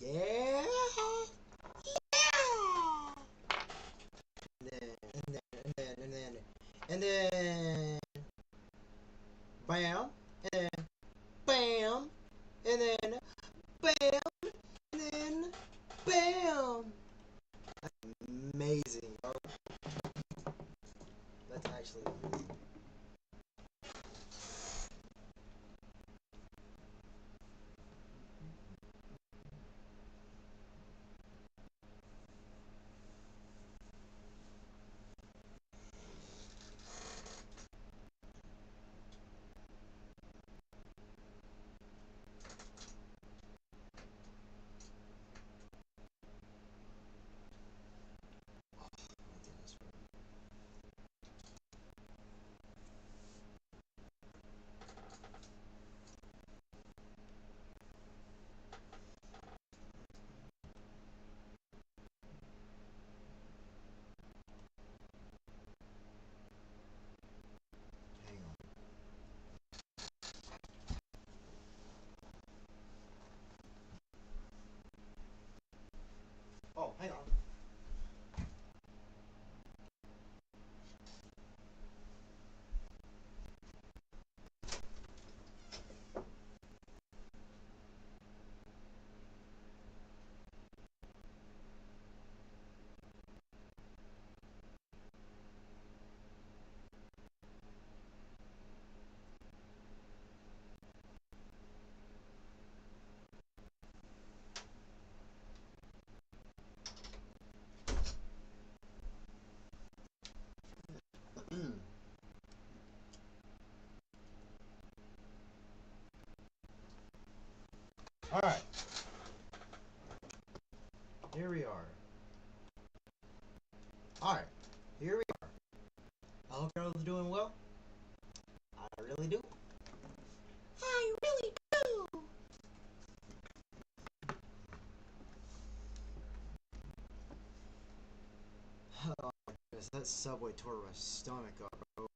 Yeah. Yeah. And then bam, and then bam, and then bam, and then bam. Amazing, bro. That's actually amazing. Hang on. Oh, hang on. All right. Here we are. All right. Here we are. I hope you're all doing well. I really do. I really do. Oh my goodness, that subway tore my stomach up, bro.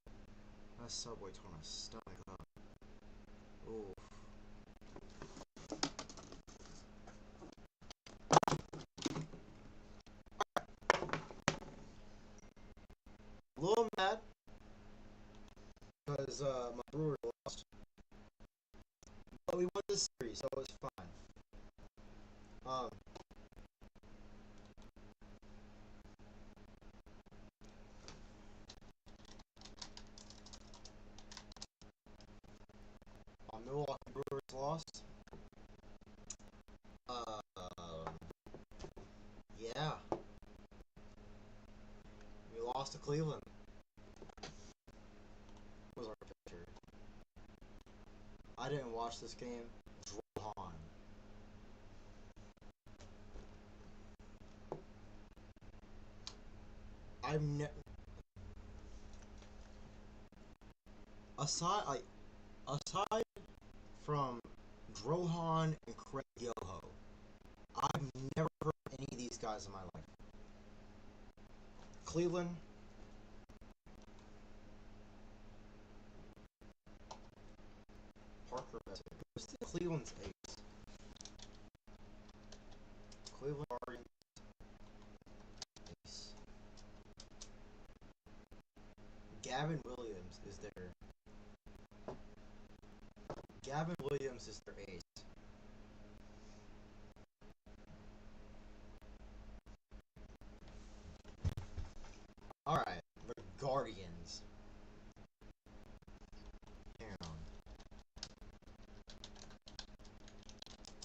That subway tore my stomach up. Oof. A little mad because my brewer lost, but we won the series, so it's fine. Um, my Milwaukee Brewers lost. Uh, yeah, we lost to Cleveland. Was our pitcher? I didn't watch this game. Drohan. I've never aside from Drohan and Craig Yoho, I've never heard any of these guys in my life. Cleveland, Parker Messick. Who's the Cleveland's ace? Cleveland Guardians ace. Gavin Williams is their. Gavin Williams is their ace. All right, the Guardians. Hang on.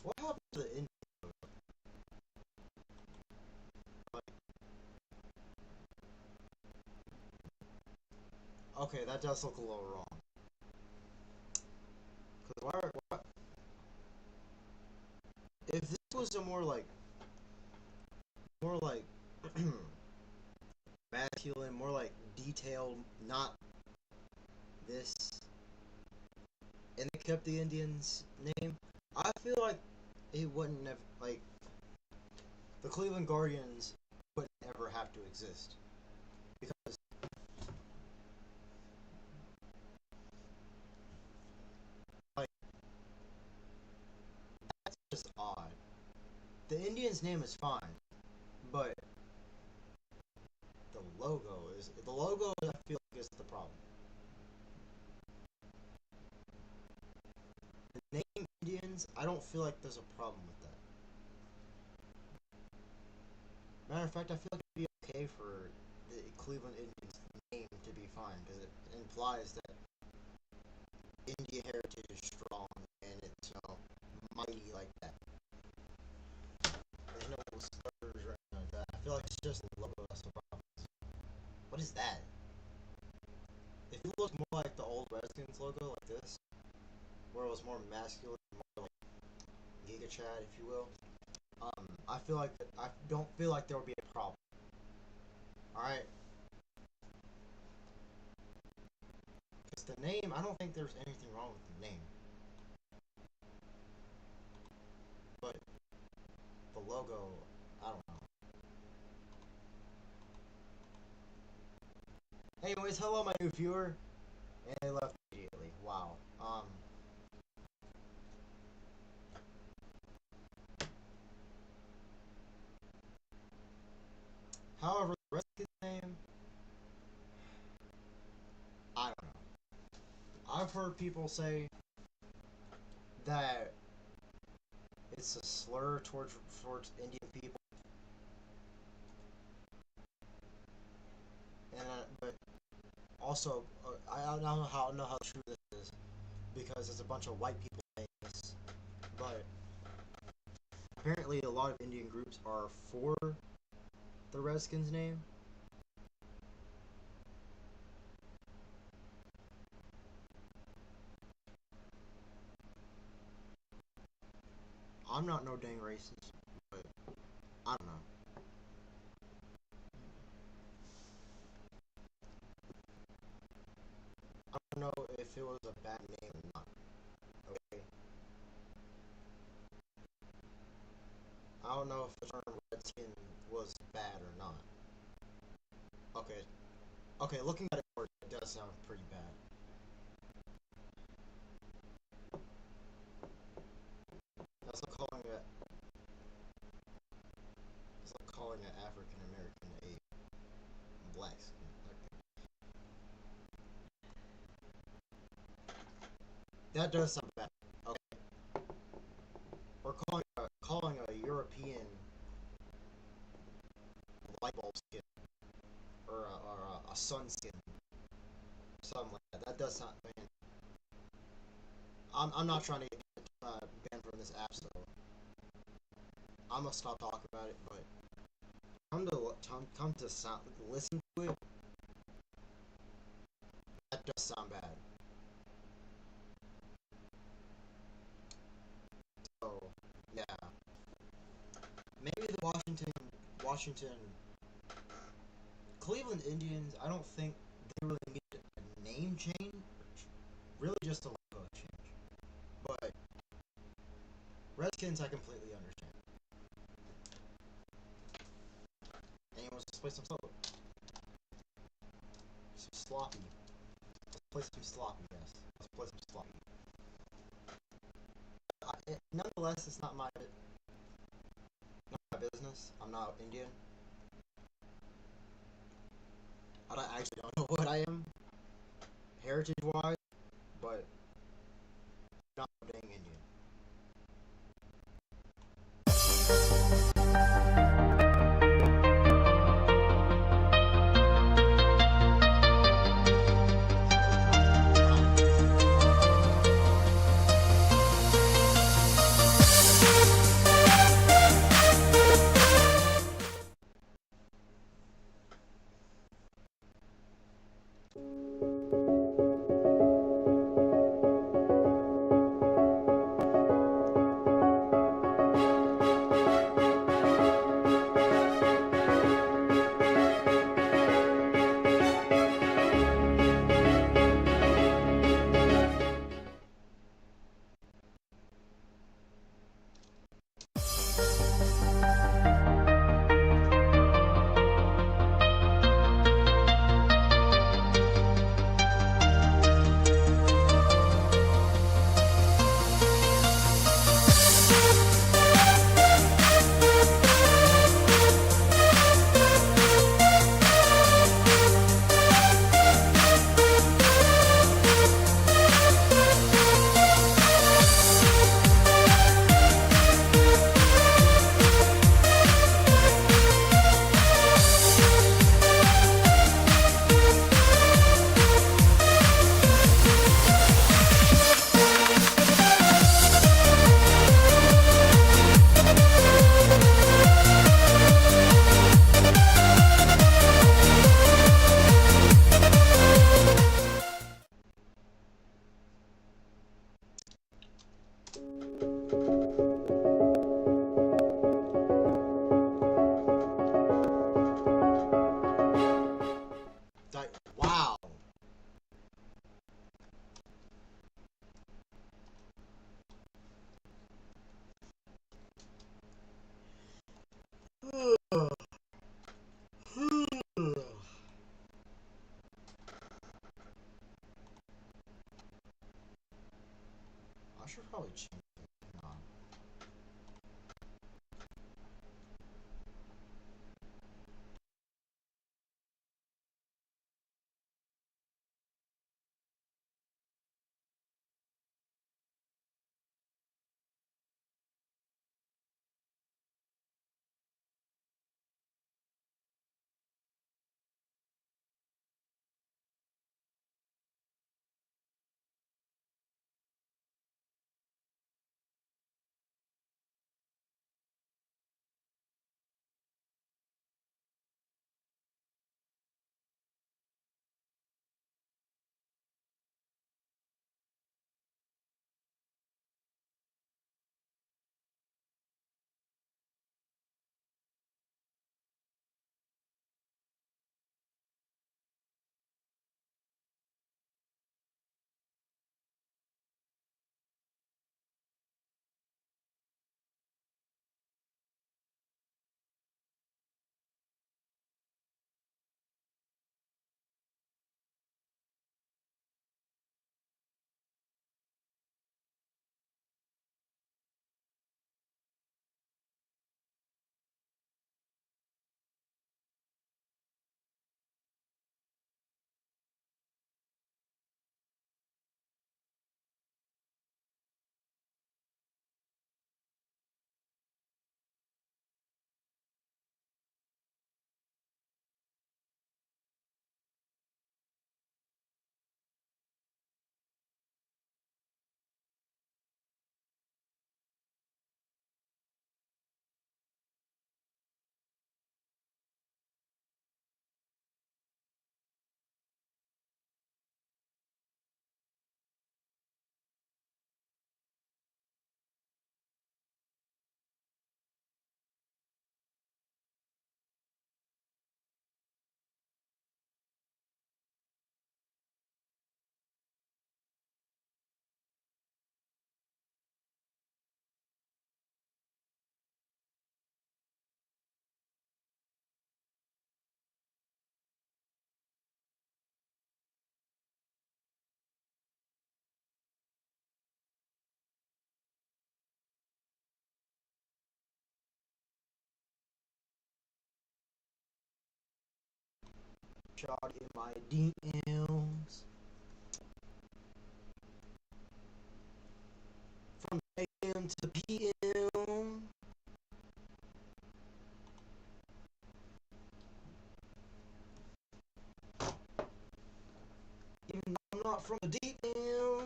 What happened to the Indians? Okay, that does look a little wrong. Cause why? If this was a more like masculine, more like detailed, not this, and they kept the Indians' name, I feel like it wouldn't have like the Cleveland Guardians wouldn't ever have to exist because like that's just odd. The Indians' name is fine, but the logo. I feel like is the problem. The name Indians, I don't feel like there's a problem with that. Matter of fact, I feel like it'd be okay for the Cleveland Indians name to be fine because it implies that Indian heritage is strong and it's mighty like that. There's no slurs or anything like that. I feel like it's just the logo that's the problem. What is that? If it looked more like the old Redskins logo, like this, where it was more masculine, more like Giga Chad, if you will, I feel like I don't feel like there would be a problem. All right, because the name, I don't think there's anything wrong with the name, but the logo, I don't know. Anyways, hello, my new viewer, and they left immediately. Wow. However, the rest of his name, I don't know. I've heard people say that it's a slur towards Indian people, and but also I don't know how true this is because it's a bunch of white people saying this, but apparently a lot of Indian groups are for the Redskins name. I'm not no dang racist, but I don't know. I don't know if it was a bad name or not. Okay, I don't know if the term Redskin was bad or not. Okay, okay, looking at it more, it does sound pretty bad. That's like calling an African American a black skin. Like, that does sound bad. Okay, or calling a European light bulb skin or a sun skin, something like that. That does sound. I mean, I'm not trying to get banned from this app, so I'm gonna stop talking about it. But come to sound listen to it. That does sound bad. So yeah, maybe the Washington Cleveland Indians. I don't think they really need a name change. Really, just a logo change. But Redskins, I completely understand. Anyways, let's play some sloppy. Let's play some sloppy, yes. Let's play some sloppy. Nonetheless, it's not my business. I'm not Indian. I actually don't know what I am, heritage-wise, but I'm not dang Indian. change it on. Shot in my DMs from AM to PM. Even though I'm not from the DM,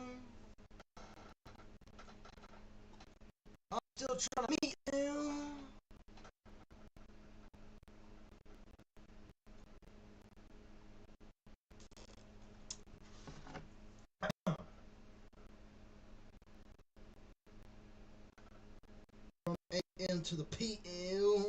I'm still trying to meet him. From AM to the PM.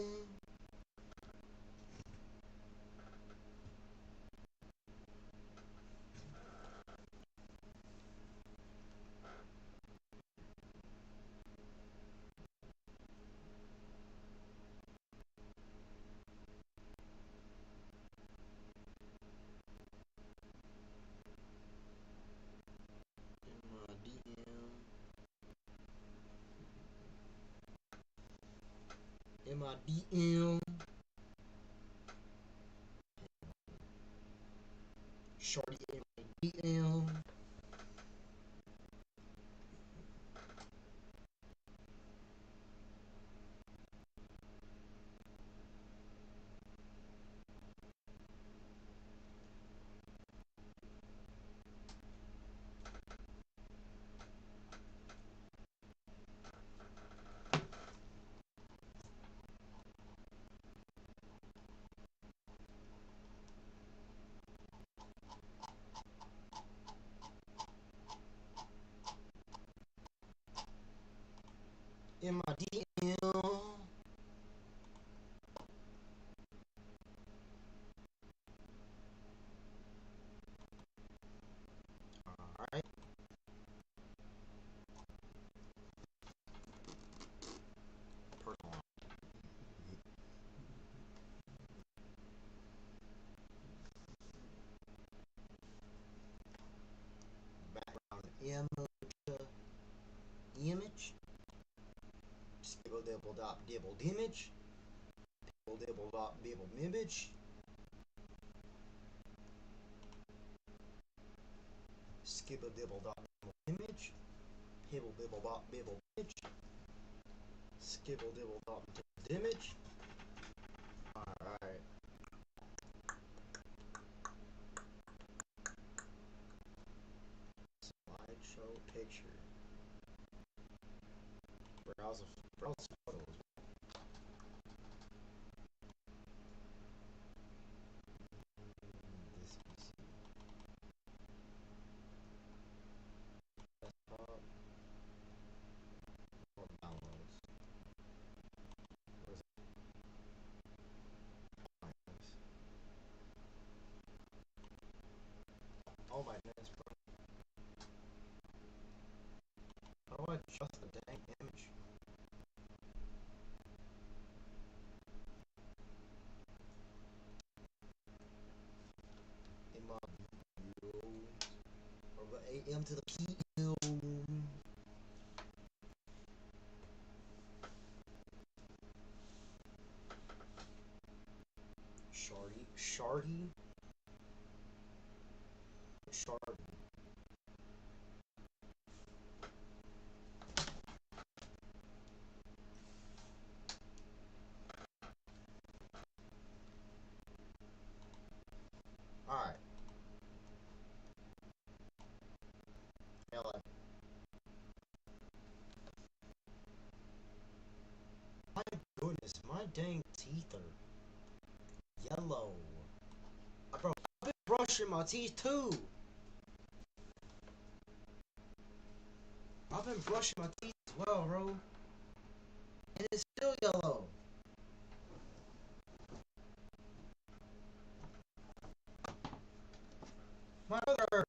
In my DM. In my DM. Shorty in my DM. In my DM. Alright. Personal. Background emoji. image. Skibble dibble dop dibble image. Dibble dibble dop dibble image. Skibble dibble dop dibble image. Hibble bibble bop bibble image. Skibble dibble dop dibble image. Alright. Slideshow picture. Browse photos. This PC. Desktop. Or downloads. Where's it? Oh my goodness, bro. How do I adjust the dang image? In my video. Or the AM to the PM. Shardy? Alright. My goodness, my dang teeth are yellow. Bro, I've been brushing my teeth too. I've been brushing my teeth as well, bro. And it's still yellow. My other hurt.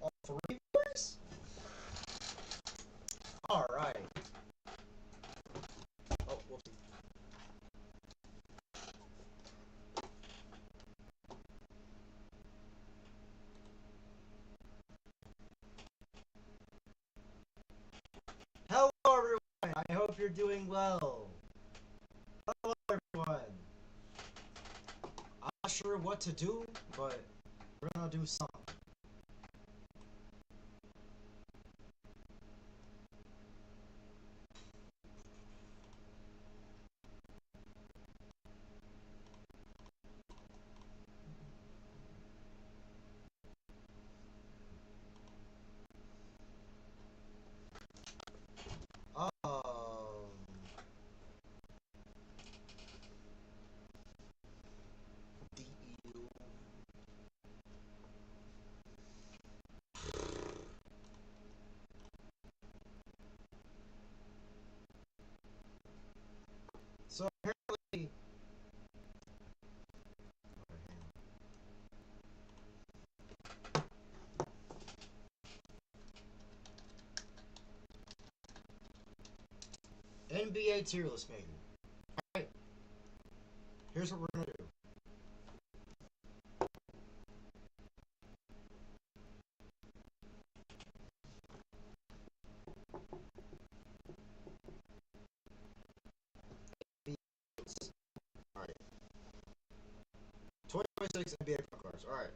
All three viewers? Alright. Oh, whoopsie. Hello everyone, I hope you're doing well. Hello everyone. I'm not sure what to do, but we're gonna do something. DEU. So apparently, NBA tier list maker. Alright, here's what we're gonna do. Alright. 2026 NBA front cards. Alright.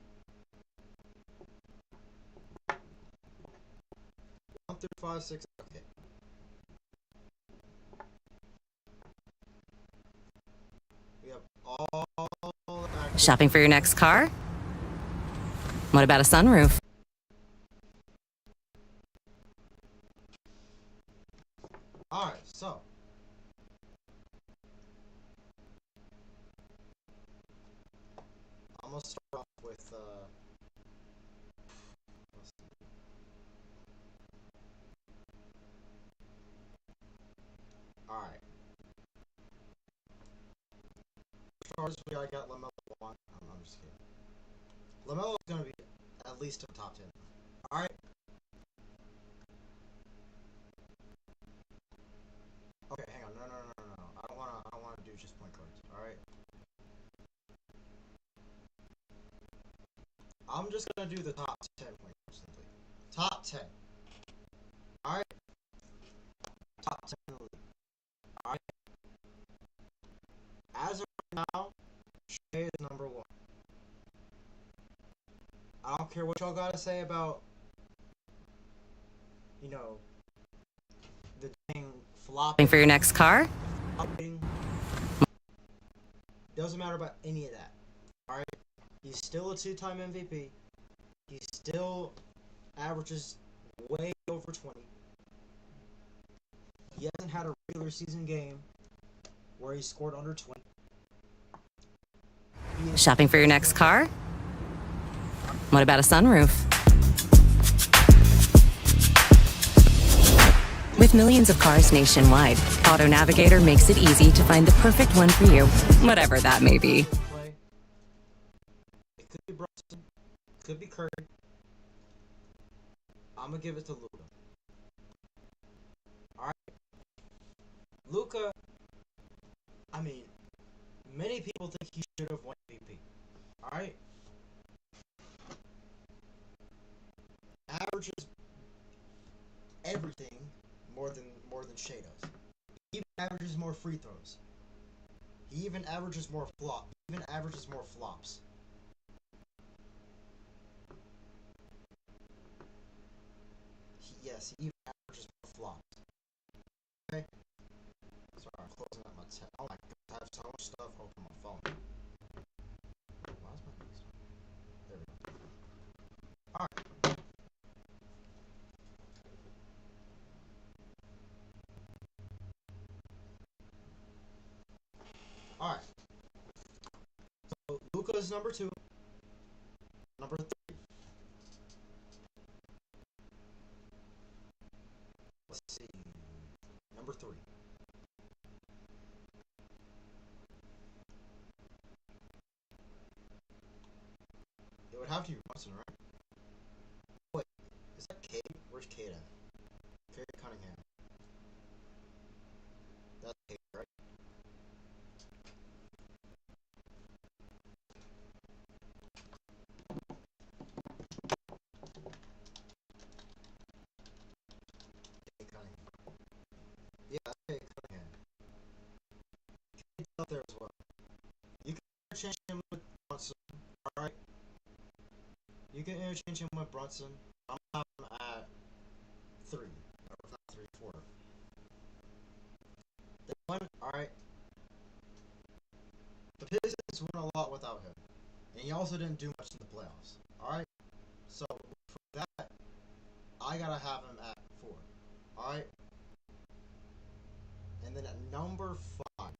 1 through 5, 6. Okay. We have all Shopping for your next car? What about a sunroof? Alright, so I'm gonna start off with let's see. Alright. First, we got LaMelo one. I'm just kidding. LaMelo is gonna be at least in the top 10. Alright. Okay, hang on. No. I don't wanna do just point guards. Alright. I'm just gonna do the top 10 point guards simply. Top 10. Alright. Top 10 in the league. Alright. As of right now, Shea is number one. I don't care what y'all gotta say about, you know, the dang flopping For your next car? Doesn't matter about any of that. Alright? He's still a two-time MVP. He still averages way over 20. He hasn't had a regular season game where he scored under 20. Shopping for your next car? What about a sunroof? With millions of cars nationwide, Auto Navigator makes it easy to find the perfect one for you, whatever that may be. It could be Brunson, it could be Curry. I'm gonna give it to Luka. Alright? Luka, I mean, many people think he should have won MVP. Alright? Averages everything more than Shea does. He even averages more free throws. He even averages more flops. Yes, he even averages more flops. Okay? Sorry, I'm closing up my tab. Oh my god, I have so much stuff open on my phone. Why is my face? There we go. Alright. Alright. So Luka is number 2. Number 3. Let's see. Number 3. It would have to be Brunson, right? Wait, is that Cade? Where's Cade at? Cade Cunningham. That's Cade, right? Cade Cunningham. Yeah, that's Cade Cunningham. Cade's up there as well. You can interchange him with Brunson, alright? You can interchange him with Brunson. I'm gonna have him at 3. Or not 3, 4. They won, alright. The Pistons won a lot without him. And he also didn't do much in the playoffs. Alright? So, for that, I gotta have him at 4. Alright? And then at number 5.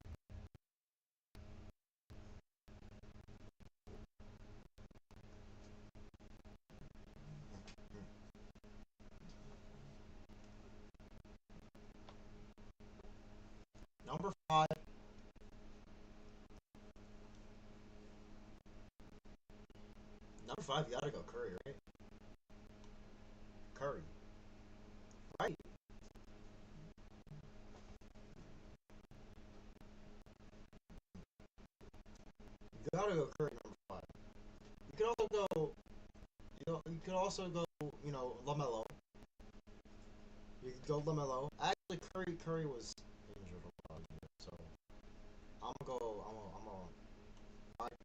Number 5. Number 5, you gotta go Curry, right? Curry. Right? You gotta go Curry number 5. You could also go, you could also go, LaMelo. You could go LaMelo. Actually, Curry was injured a lot here, so I'm gonna go. Alright,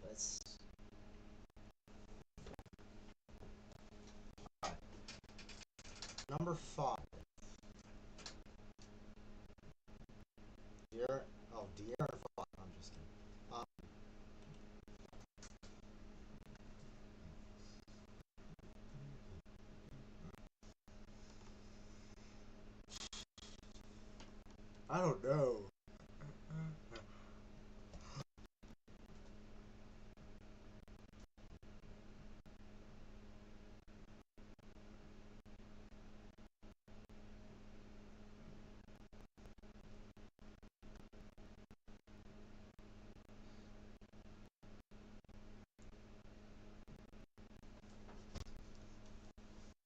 let's. Alright. Number 5. De'Aaron Fox. I'm just kidding. I don't know.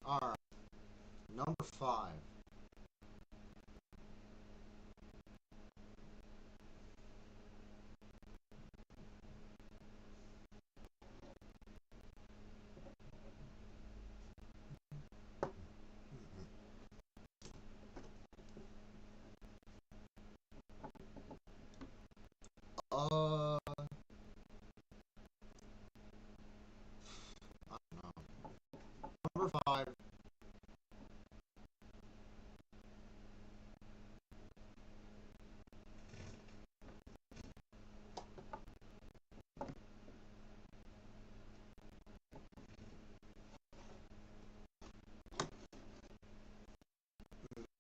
Alright, number 5. I don't know. Number 5.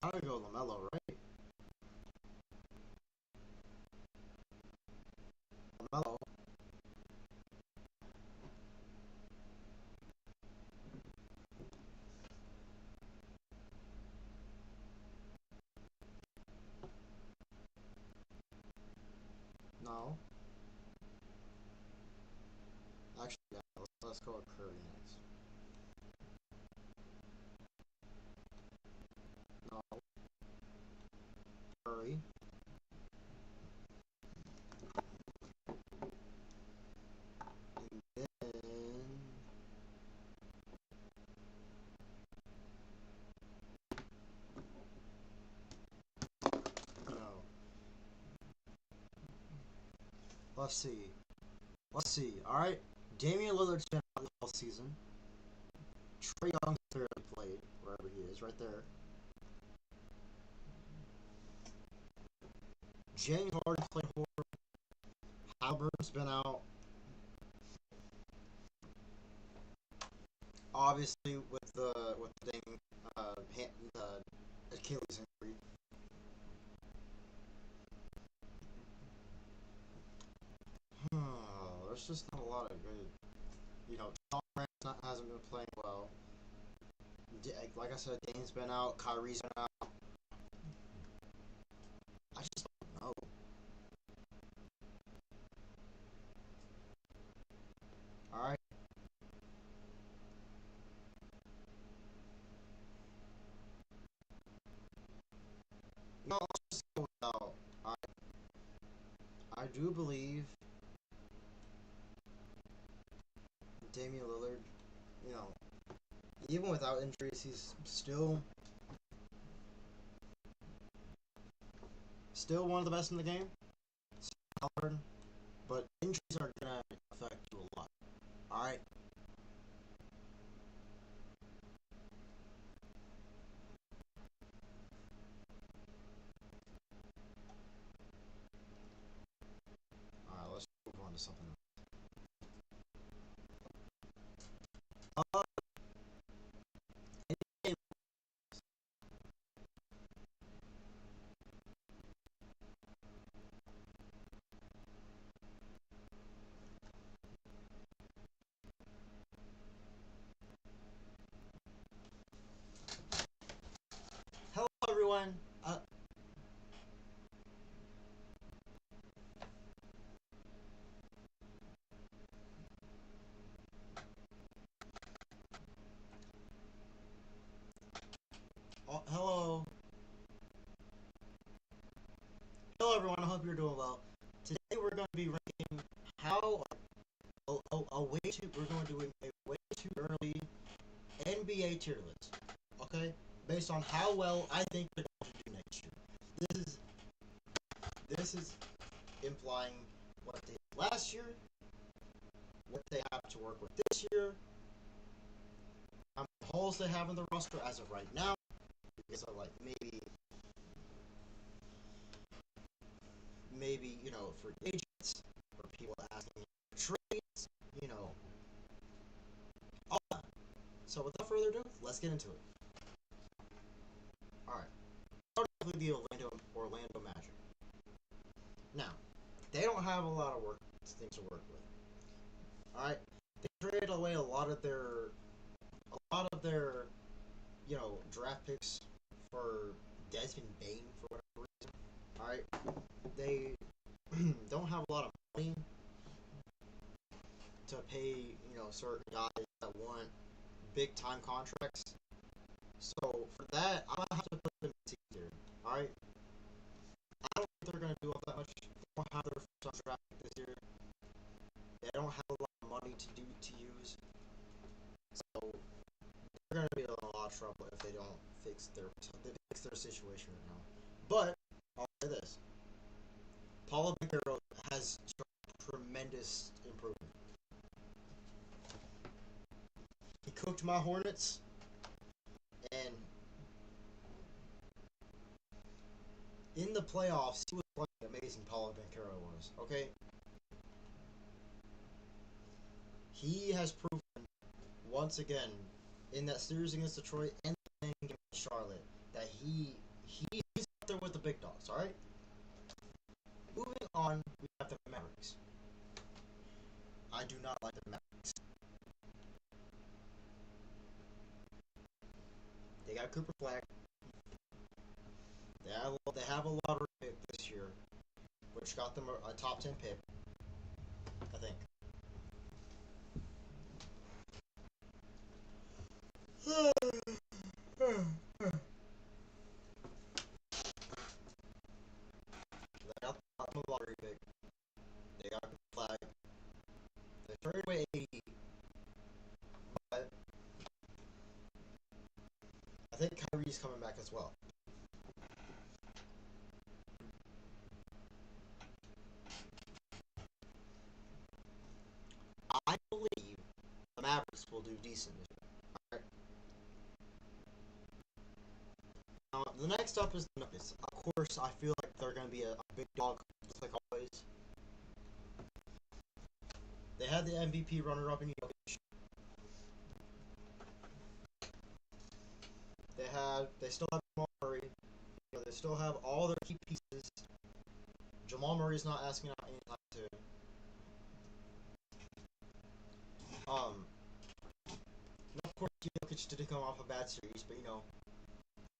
I'm gonna go LaMelo, right? LaMelo. No. Actually, yeah, let's go with Curry next. No. Curry. And then... No. Let's see. Let's see. Alright. Damian Lillard's been out all season. Trae Young's barely played, wherever he is, right there. James Harden played horrible. Halliburton's been out. Obviously, with the dang the Achilles injury. There's just not a lot of good. John Morant hasn't been playing well. Like I said, Dame's been out. Kyrie's been out. I just don't know. All right. No, let's just go without. I do believe Damian Lillard. You know, even without injuries, he's still one of the best in the game. Halliburton, but injuries are gonna affect you a lot. All right. All right. Let's move on to something. Uh, Hello, everyone. Hello. Hello, everyone. I hope you're doing well. Today we're going to be ranking how a way too. We're going to do a way too early NBA tier list. Okay, based on how well I think they're going to do next year. This is implying what they did last year, what they have to work with this year, how many holes they have in the roster as of right now. Because of like maybe for agents or people asking for trades, you know, all that. So without further ado, let's get into it. All right. specifically the Orlando Magic. Now, they don't have a lot of things to work with. All right, they traded away a lot of their draft picks for Desmond Bain for whatever reason. All right, they don't have a lot of money to pay certain guys that want big time contracts. So for that, I'm gonna have to put them in tier. All right, I don't think they're gonna do all that much. They don't have their first round draft pick this year. They don't have a lot of money to use. So they're gonna be in a lot of trouble if they don't fix their situation right now. But I'll say this: Paulo Banchero has shown tremendous improvement. He cooked my Hornets, and in the playoffs, he was playing amazing. Paulo Banchero was okay. He has proven once again in that series against Detroit and the game against Charlotte that he's up there with the big dogs. All right. Moving on, we have the Mavericks. I do not like the Mavericks. They got Cooper Flag. They have a lottery pick this year, which got them a top 10 pick, I think. They got the lottery pick. They got Cooper Flag. They traded away AD, but I think Kyrie's coming back as well. I believe the Mavericks will do decent this year. Alright. The next up is the Nuggets. Of course, I feel like they're going to be a big dog, just like always. They had the MVP runner-up in Jokic. They still have Jamal Murray. They still have all their key pieces. Jamal Murray's not asking out anytime soon. Of course, Jokic didn't come off a bad series, but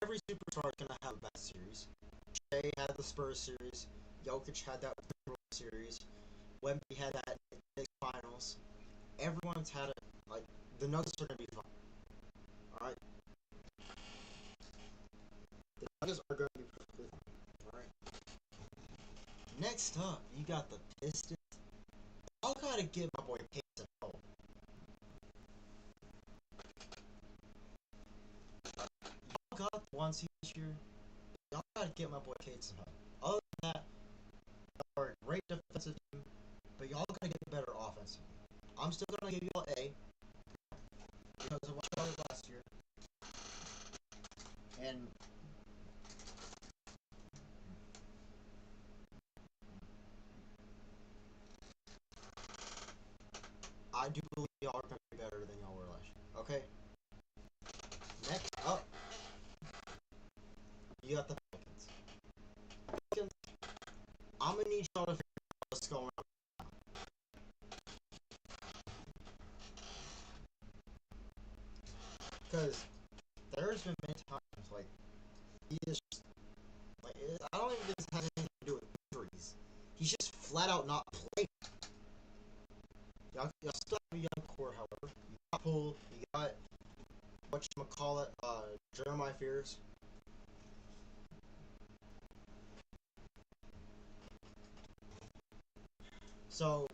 every superstar is gonna have a bad series. Shea had the Spurs series. Jokic had that series. Wemby had that Knicks finals. Everyone's had it. Like the Nuggets are gonna be fine. All right. The Nuggets are gonna be perfectly fine. All right. Next up, you got the Pistons. Y'all gotta get my boy Payton home. Y'all got the 1 seed this year. Y'all gotta get my boy Cates home. Other than that, y'all are a great defensive team, but y'all gotta get better offensive. I'm still gonna give y'all A because of what y'all did last year. And I do believe y'all are gonna be better than y'all were last year. Okay? Next up, you got the Pelicans. I'm gonna need y'all to figure out what's going on. Because there's been many times, like, he is just, like, I don't even think this has anything to do with injuries. He's just flat out not playing. Y'all still have a young core, however. You got Poole, you got, whatchamacallit, Jeremiah Fears. So,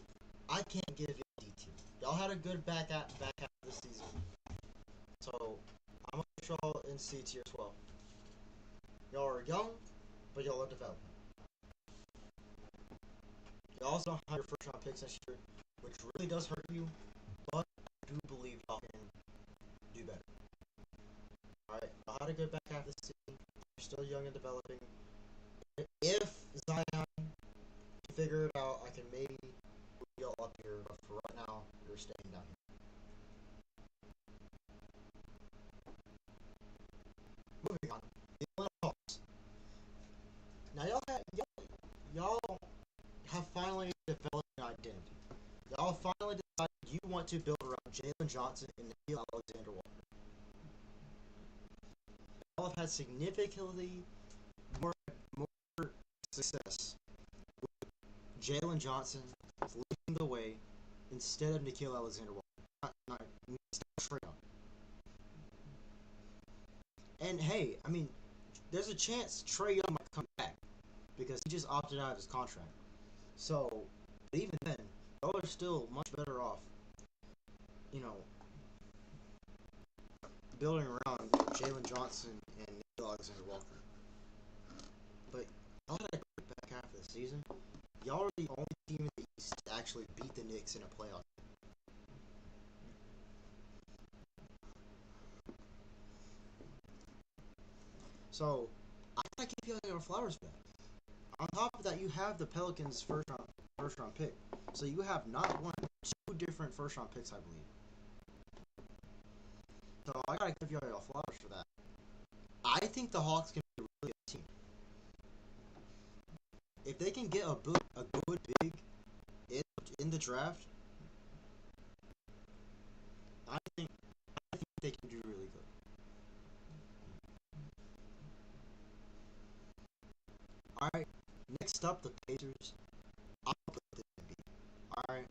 I can't give y'all D tier. Y'all had a good back half of this season. So, I'm gonna put y'all in C tier as well. Y'all are young, but y'all are developing. You also don't have your first round picks this year, which really does hurt you, but I do believe y'all can do better. Alright, y'all had a good back half this season. You're still young and developing. If Zion can figure it out, I can maybe move y'all up here, but for right now, you're staying down here. Moving on, the Atlanta Hawks. to build around Jalen Johnson and Nikhil Alexander-Walker. Y'all have had significantly more success with Jalen Johnson leading the way instead of Nikhil Alexander-Walker. Not straight up. And hey, I mean, there's a chance Trae Young might come back because he just opted out of his contract. So, but even then, y'all are still much better off, you know, building around Jalen Johnson and Nikhil Alexander-Walker. But y'all had a great back half of the season. Y'all are the only team in the East to actually beat the Knicks in a playoff. So, I gotta give you your flowers for that. On top of that, you have the Pelicans' first round pick. So you have not one, two different first round picks, I believe. So I gotta give you all your flowers for that. I think the Hawks can be a really good team. If they can get a good big in the draft, I think they can do really good. All right. Next up, the Pacers. I'll put them in B. All right.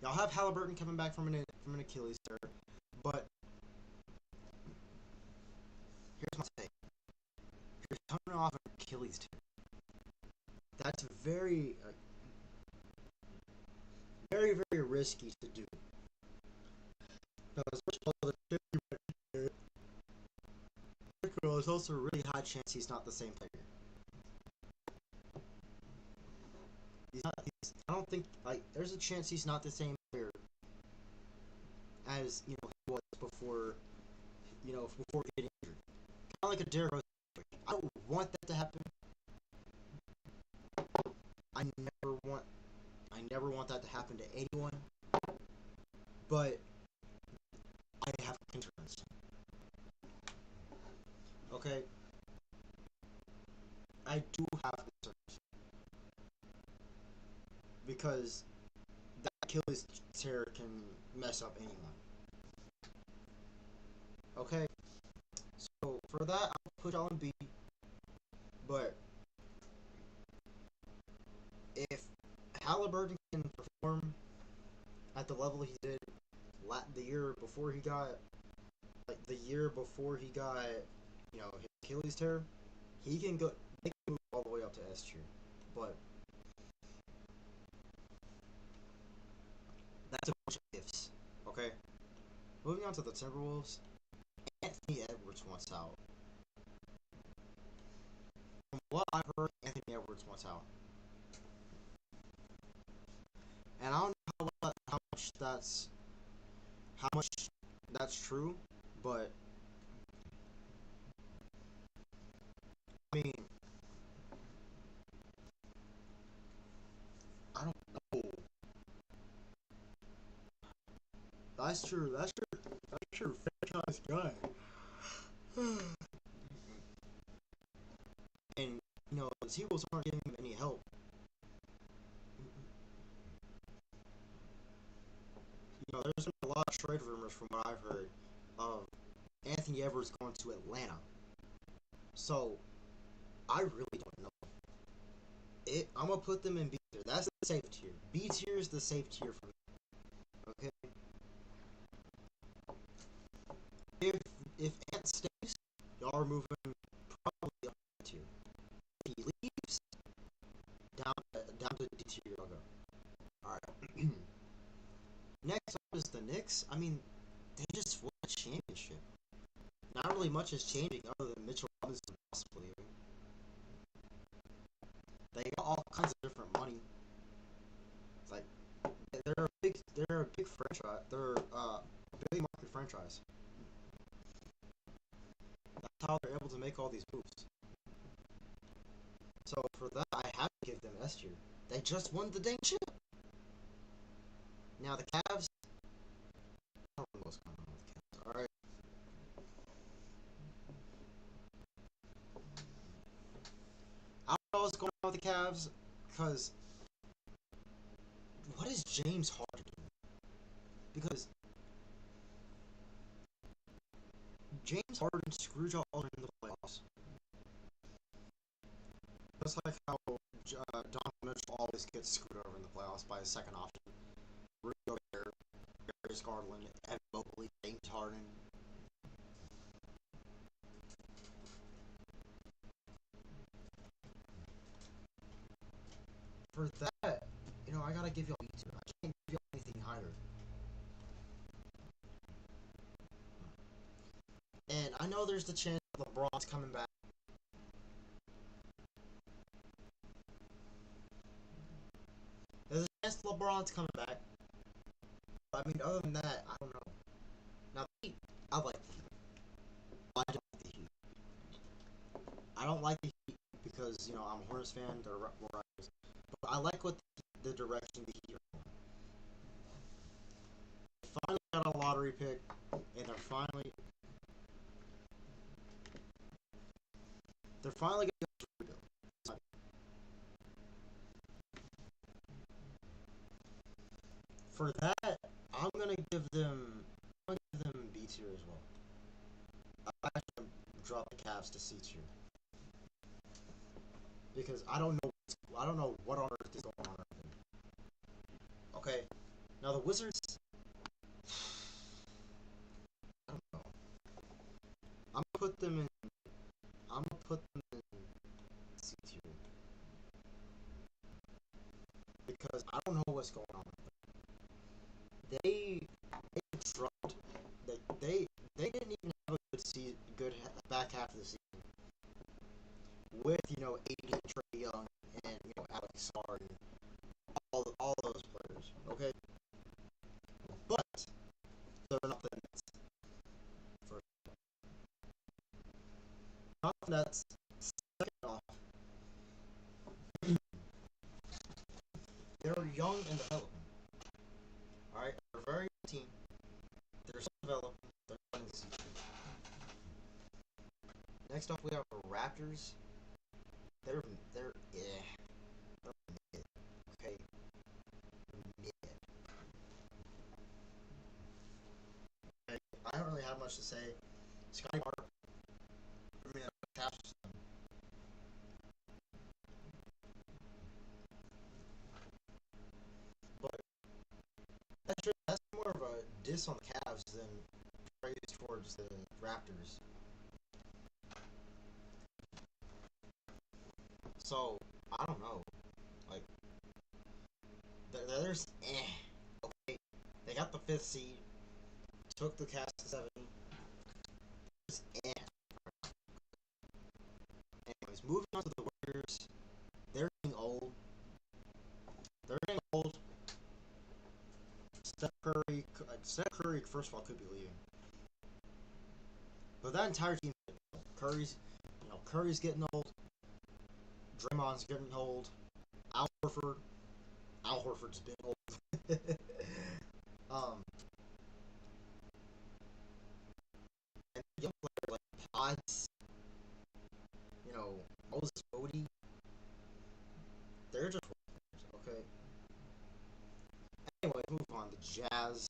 Y'all have Halliburton coming back from an Achilles tear, but here's my take. You're coming off an Achilles tear. That's very, very risky to do. Because first of all, there's also a really high chance he's not the same player. I don't think there's a chance he's not the same player as he was before getting injured. Kind of like a Derrick Rose. I don't want that to happen. I never want that to happen to anyone. But I have concerns. Okay, I do have concerns because that Achilles tear can mess up anyone. Okay, so for that I'll put y'all in B. But if Halliburton can perform at the level he did the year before he got his Achilles tear, he can go. They can move all the way up to S tier. But that's a bunch of ifs. Okay. Moving on to the Timberwolves. Anthony Edwards wants out. From what I've heard, Anthony Edwards wants out. And I don't know how much that's true, but I mean, I don't know. That's true. That's your franchise guy. And the T-Wolves aren't giving him any help. There's been a lot of trade rumors from what I've heard of Anthony Edwards going to Atlanta. So I really don't know. I'm gonna put them in B tier. That's the safe tier. B tier is the safe tier for me. Okay. If Ant stays, y'all are moving probably up tier. If he leaves, down to D tier y'all go. All right. Next up is the Knicks. I mean, they just won a championship. Not really much is changing other than Mitchell Robinson possibly. They got all kinds of different money. It's like they're a big franchise. They're a big market franchise. That's how they're able to make all these moves. So for that, I have to give them S tier. They just won the dang chip. Now the Cavs. I don't know what's going on with the Cavs. All right. I don't know what's going on with the Cavs because what is James Harden doing? because James Harden screwed y'all in the playoffs. Just like how Donovan Mitchell always gets screwed over in the playoffs by his second option. Rudy Gobert, Darius Garland, Evan Mobley, James Harden. For that, I gotta give y'all B2. I can't give y'all anything higher. And I know there's the chance that LeBron's coming back. There's a chance LeBron's coming back. But, I mean, other than that, I don't know. Now, the Heat, I like the Heat. I don't like the Heat. I don't like the Heat because, I'm a Hornets fan. They're rivals. But I like what the direction the Heat are going. They finally got a lottery pick, and they're finally going to rebuild. For that, I'm gonna give them B tier as well. I'm actually gonna drop the Cavs to C tier because I don't know what on earth is going on. Okay, now the Wizards, I don't know. I'm gonna put them in C tier because I don't know what's going on. They dropped. They didn't even have a good back half of the season with AD, Trae Young, and Alex Sarr and all those players. Okay, but they're not the Nets. First, not the Nets. Second off, they're young and developing. All right, they're a very young team. They're still developing. They're young in the season. Next off, we have the Raptors. They're mid. Okay, mid. I don't really have much to say. Scotty Barr. I mean, Caps. But that's more of a diss on the Cavs than praise towards the Raptors. So I don't know. Like there's okay. They got the 5th seed. Took the Cavs to 7. There's Anyways, moving on to the Warriors. They're getting old. Steph Curry, first of all, could be leaving. But that entire team, Curry's getting old. Draymond's getting old. Al Horford's been old. And young players like Pods, Moses Moody, they're just okay. Anyway, move on. The Jazz,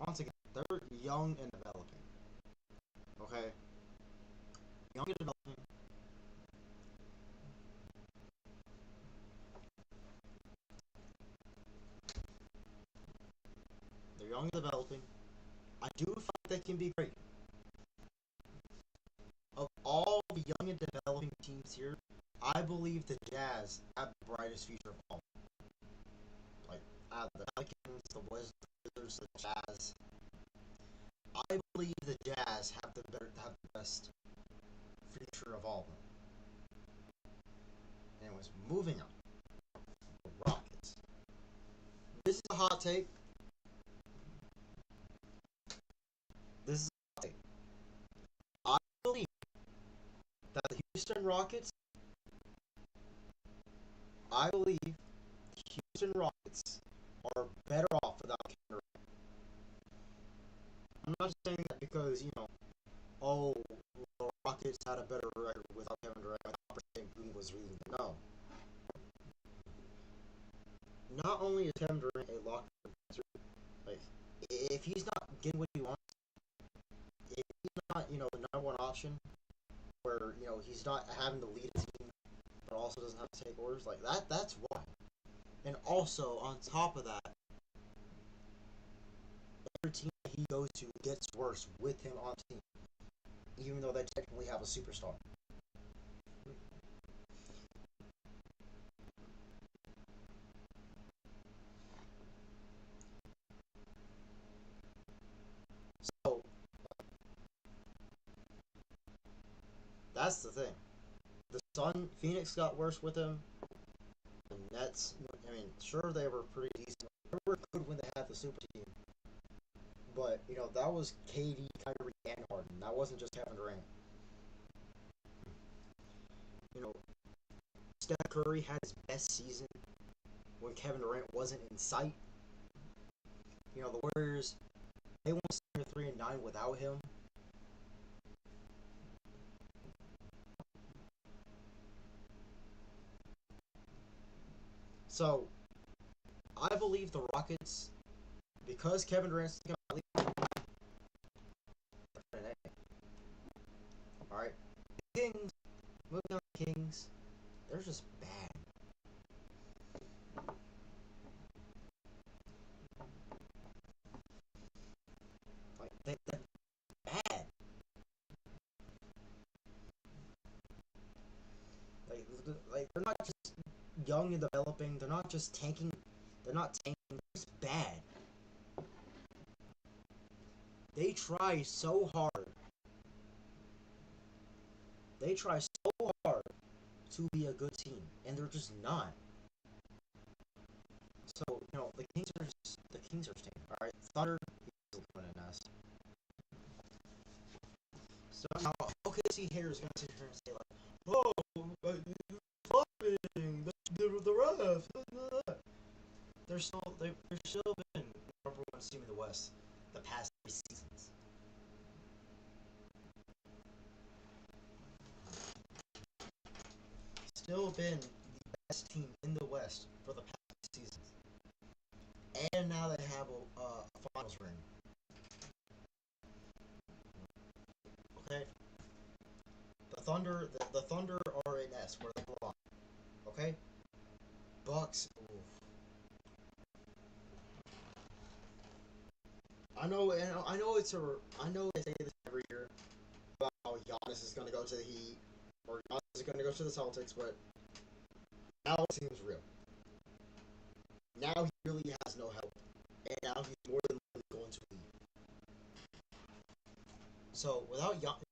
once again, they're young and developing. Okay, young and developing. They're young and developing. I do think they can be great. Of all the young and developing teams here, I believe the Jazz have the brightest future of all. Like, the Pelicans, the Wizards, the Jazz. I believe the Jazz have the best future of all of them. Anyways, moving on. The Rockets. This is a hot take. I believe that the Houston Rockets are better off without Kevin Durant. I'm not saying that because, the Rockets had a better record without Kevin Durant. Green was really no. Not only is Kevin Durant a locked passer, like option where he's not having to lead a team, but also doesn't have to take orders like that. That's why. And also on top of that, every team that he goes to gets worse with him on the team, even though they technically have a superstar. So that's the thing. The Phoenix got worse with him. The Nets, I mean, sure they were pretty decent. They were good when they had the super team, but that was KD, Kyrie, and Harden. That wasn't just Kevin Durant. You know, Steph Curry had his best season when Kevin Durant wasn't in sight. The Warriors, they won 3-9 without him. So, I believe the Rockets, because Kevin Durant's going to leave. Alright. The Kings, moving on to the Kings, they're just bad. They're bad. They're not just young and developing. They're not just tanking. They're not tanking. They're just bad. They try so hard. They try so hard to be a good team, and they're just not. So the Kings are staying. All right, Thunder is coming in us. So now OKC haters gonna sit here and say like, "Oh, flopping the ref." They're still been number one team in the West the past 3 seasons. Still been the best team in the West for the past 2 seasons, and now they have a finals ring. Okay, the Thunder are an S where they belong. Okay, Bucks. Oof. I know I know they say this every year about how Giannis is going to go to the Heat or Giannis is going to go to the Celtics, but now it seems real. Now he really has no help, and now he's more than going to leave. So without Giannis,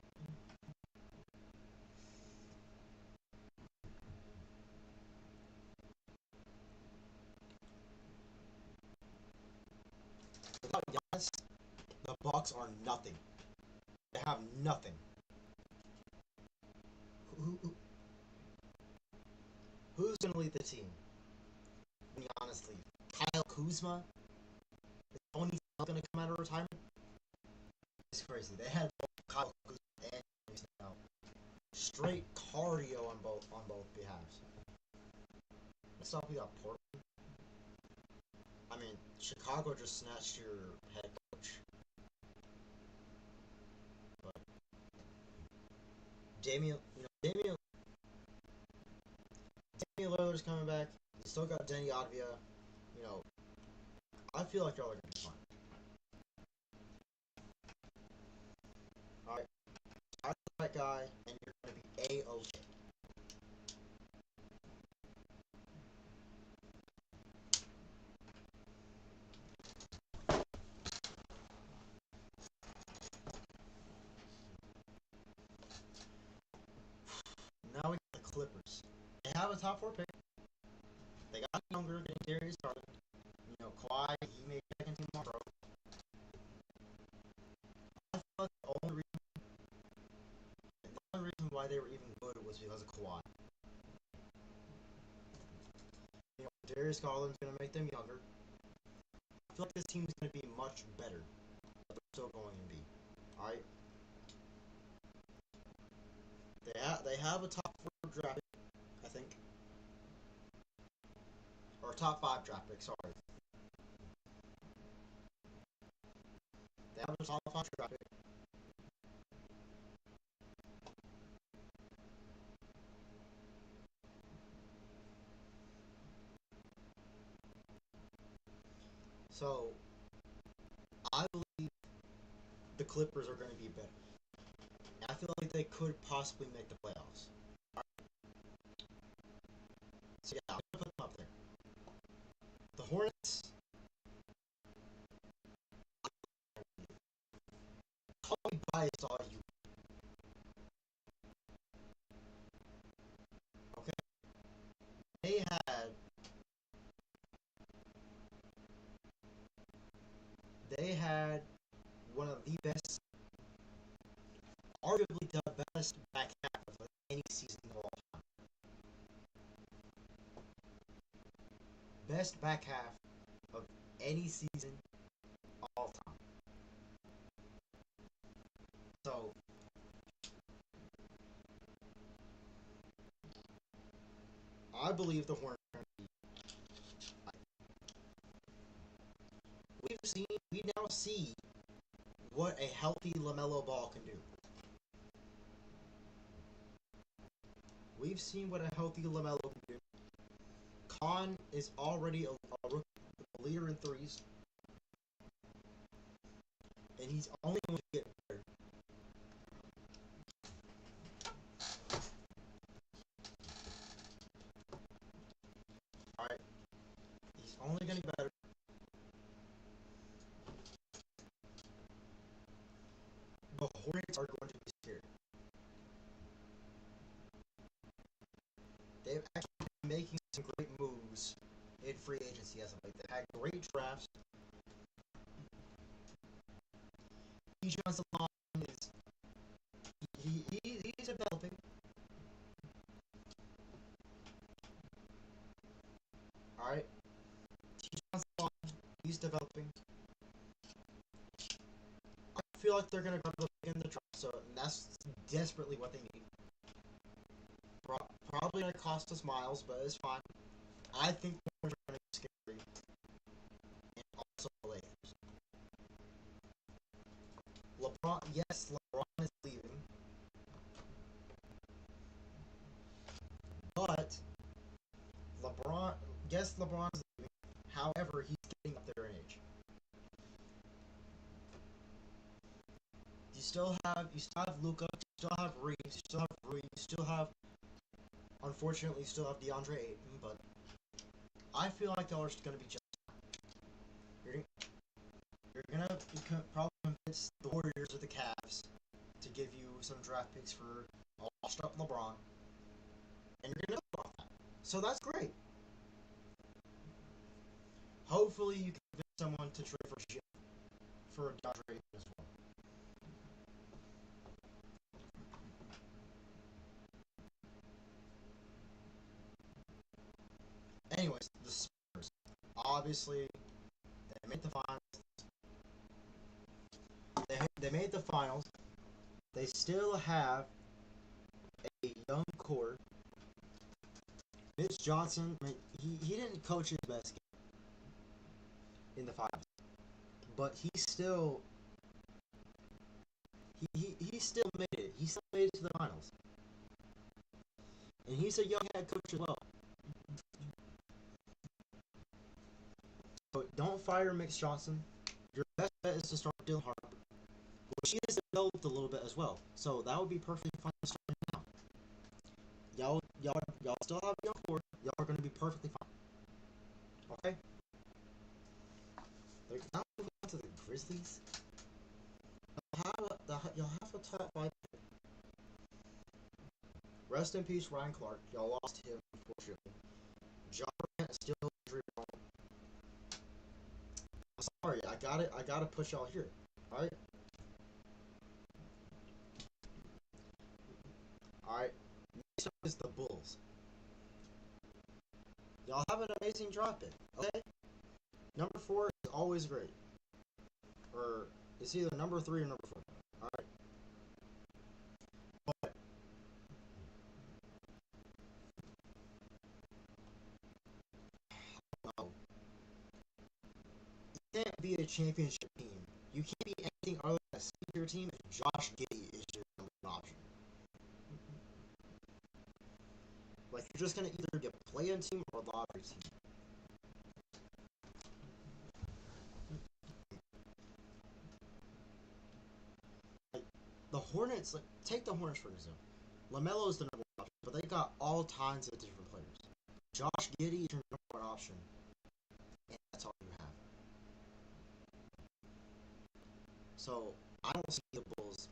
the Bucks are nothing. They have nothing. Who's going to lead the team? When Giannis leaves, Kyle Kuzma is only going to come out of retirement. It's crazy. They had Kyle Kuzma and now straight cardio on both behalves. Next up, we got Portland. I mean, Chicago just snatched your head coach. But Damian Lillard's coming back. You still got Denny Advia. I feel like y'all are gonna be fine. All right, I that guy, and you're gonna be A-okay. Now we got the Clippers. They have a top 4 pick. They got younger than Darius Garland. Kawhi, he made second team all pro. I feel like the only reason why they were even good was because of Kawhi. Darius Garland's gonna make them younger. I feel like this team is gonna be much better, but they're still going to be. All right. They have a top 4 draft pick, I think, or top 5 draft pick. Sorry. They have a top 5 draft pick. So I believe the Clippers are going to be better. I feel like they could possibly make the playoffs. So yeah, I'm gonna put them up there. The Hornets. Call me biased, all you. Okay. They had. They had one of the best, arguably the best back half of any season of all time. Best back half of any season of all time. So I believe the Hornets. We now see what a healthy LaMelo Ball can do. We've seen what a healthy LaMelo can do. Khan is already a leader in threes, and he's only going to get better. All right, he's only going to get better. The Hornets are going to be scared. They've actually been making some great moves in free agency as of late. They've had great drafts. Bijan Salon is he's developing. All right, Bijan Salon, he's developing. I feel like they're gonna go to the in the draft, so that's desperately what they need. Probably gonna cost us miles, but it's fine. I think we're gonna be scary, and also the Lakers. LeBron, yes, LeBron is leaving, but LeBron, yes, LeBron is leaving. However, he's getting up there in age. You still have Luka, you still have Reeves, you still have Rui, you still have, unfortunately, you still have DeAndre Ayton, but I feel like y'all are going to be just. You're, you're going to probably convince the Warriors or the Cavs to give you some draft picks for a washed up LeBron, and you're going to go off that. So that's great. Hopefully, you can convince someone to trade for DeAndre Ayton as well. Anyways, the Spurs. Obviously, they made the finals. They made the finals. They still have a young core. Mitch Johnson, I mean, he didn't coach his best game in the finals, but he still made it. He still made it to the finals, and he's a young head coach as well. So don't fire Mitch Johnson. Your best bet is to start Dylan Harper, which he has developed a little bit as well. So that would be perfectly fine to start now. Y'all still have young core. Y'all are going to be perfectly fine. Okay. Now moving on to the Grizzlies. You'll have a top five. Rest in peace, Ryan Clark. Y'all lost him, unfortunately. John Morant is still injury prone. I'm sorry, I gotta put y'all here. Alright? Alright. Next up is the Bulls. Y'all have an amazing drop in, okay? Number 4 is always great. Or it's either number 3 or number 4. Alright. But no. You can't be a championship team. You can't be anything other than a senior team if Josh Giddey is your number one option. Like, you're just gonna either be a play-in team or a lottery team. Hornets, like take the Hornets for example. LaMelo is the number one option, but they got all kinds of different players. Josh Giddey is your number one option, and that's all you have. So I don't see the Bulls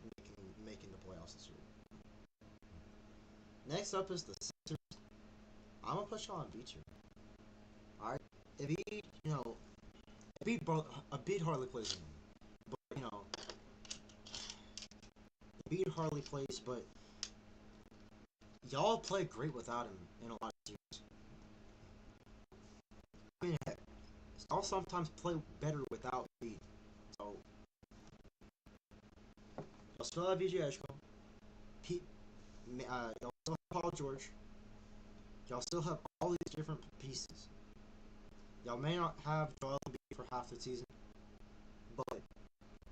making the playoffs this year. Next up is the Sixers. I'm gonna put y'all on beat here. All right, if he, Embiid hardly plays anymore, but Embiid hardly plays, but y'all play great without him in a lot of series. I mean, heck, y'all sometimes play better without Embiid. So y'all still have VJ Edgecombe, y'all still have Paul George. Y'all still have all these different pieces. Y'all may not have Joel Embiid for half the season, but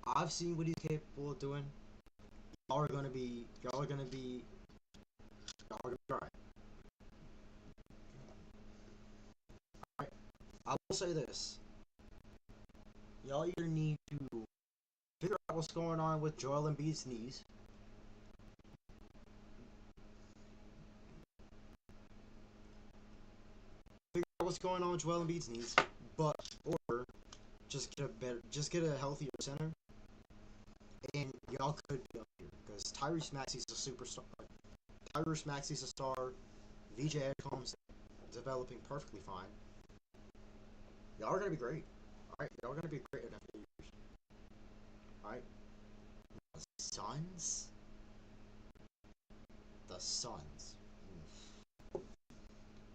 I've seen what he's capable of doing. Y'all are gonna be alright. Alright. I will say this. Y'all either need to figure out what's going on with Joel Embiid's knees. Figure out what's going on with Joel Embiid's knees, or just get a healthier center, and y'all could be up here because Tyrese Maxey's a superstar. Tyrese Maxey's a star. VJ Edgecombe's developing perfectly fine. Y'all are gonna be great. Alright, y'all are gonna be great in a few years. Alright. The Suns? The Suns.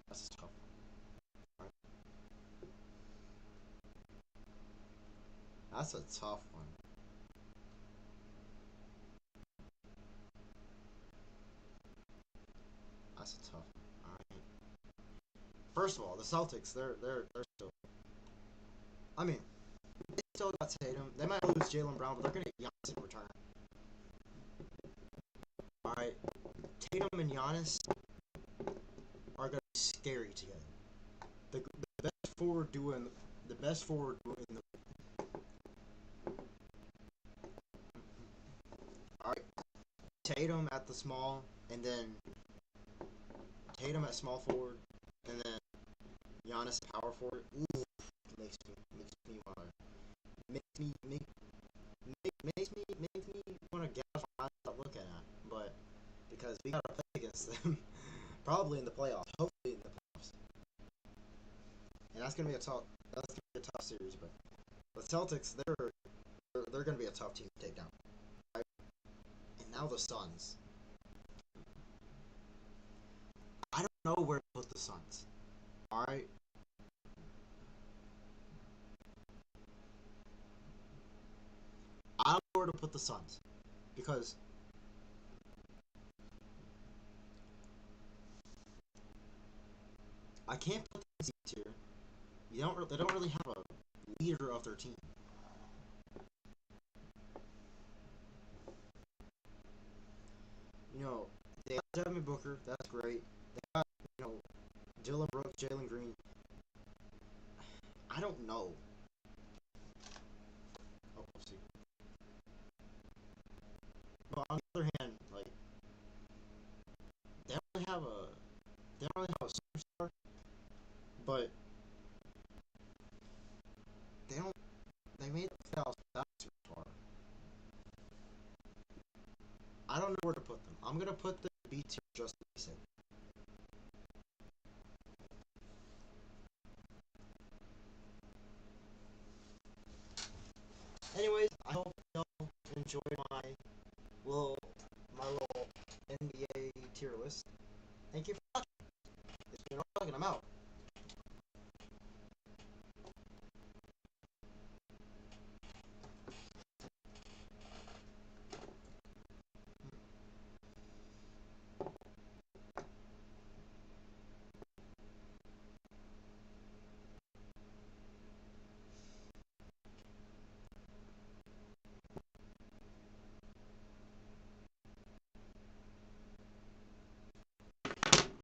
That's a tough one. Alright. That's a tough one. That's a tough one. Alright. First of all, the Celtics, they're still, I mean, they still got Tatum. They might lose Jaylen Brown, but they're gonna get Giannis in return. Alright. Tatum and Giannis are gonna be scary together. The best forward duo in the. Alright. Tatum at the small, and then Tatum at small forward, and then Giannis power forward. Ooh, makes me wanna makes me wanna gouge my eyes out looking at. But because we gotta play against them, probably in the playoffs, hopefully in the playoffs, and that's gonna be a tough series. But the Celtics, they're gonna be a tough team to take down. Right? And now the Suns. I don't know where to put the Suns. All right. I don't know where to put the Suns because I can't put them in C tier. They don't really have a leader of their team. They got Devin Booker. That's great. They got Dylan Brooks, Jalen Green. I don't know. Oh, we'll see. But on the other hand, like they don't really have a superstar, but they made the playoffs without a superstar. I don't know where to put them. I'm gonna put the B tier just to be safe. Anyways, I hope y'all enjoyed